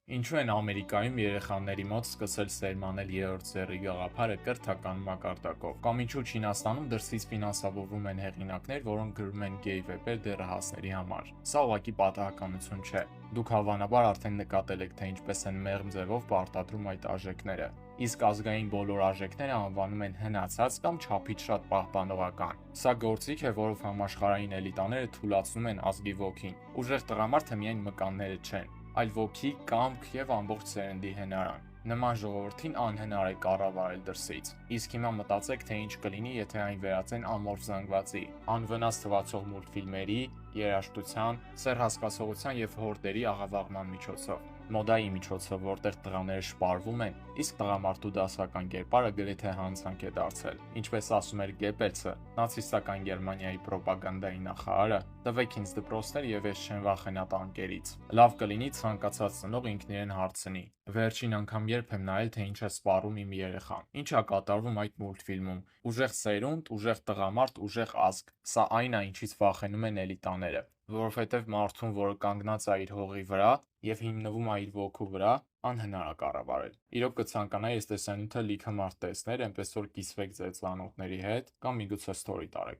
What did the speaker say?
Ինչու են Ամերիկայում երեխաների մոտ սկսել սերմանել երրորդ սեռի գաղափարը կրթական մակարդակով, կամ ինչու Չինաստանում դրսից ֆինանսավորվում են հեղինակներ, որոնք գրում են գեյ վեպեր դեռահասների համար։ Սա ուղղակի պատահականություն չէ։ Դուք հավանաբար արդեն նկատել եք, թե ինչպես են մեղմ ձևով պարտադրում այդ արժեքները, իսկ ազգային բոլոր արժեքները անվանում են հնացած կամ չափից շատ պահպանողական։ Սա գործիք է, որով համաշխարհային էլիտաները թուլացնում են ազգի ոգին։ Ուժեղ տղամարդը միայն մկանները չեն, այլ ոգի, կամք եւ ամբողջ սերնդի հնարան։ Նման ժողովրդին անհնար է կառավարել դրսից։ Իսկ հիմա մտածեք, թե ինչ կլինի, եթե այն վերածեն ամորֆ զանգվածի, անվնաս թվացող մուլտֆիլմերի, երաժշտության, սեռ հասկացողության եւ հորդերի աղավաղման միջոցով։ Մոդայի միջոցով, որտեղ տղաները շպարվում են, իսկ տղամարդու դասական կերպարը գրեթե հանցանք է դարձել։ Ինչպես ասում էր Գեբելսը, նացիստական Գերմանիայի ռոպագանդայի նախարարը, տվեք ինձ դպրոցներ եւ ես չեմ վախենա տանկերից։ Լավ կլինի ցանկացած ծնող ինքն իրեն հարցնի. վերջին անգամ երբ եմ նայել, թե ինչ է սպառում իմ երեխան։ Ինչ է կատարվում այդ մուլտֆիլմում։ Ուժեղ սերունդ, ուժեղ տղամարդ, ուժեղ ազգ։ Սա այն է, ինչից վախենում են էլիտաները, որովհետև մարդուն, որը կանգնած է իր հողի վրա եւ հիմնվում է իր ոգու վրա, անհնար է կառավարել։ Իրոք կցանկանայի այս տեսանյութը լիքը մարդ տեսներ, այնպես որ կիսվեք ձեր ծանոթների հետ կամ միգուցե ստորի տարեք։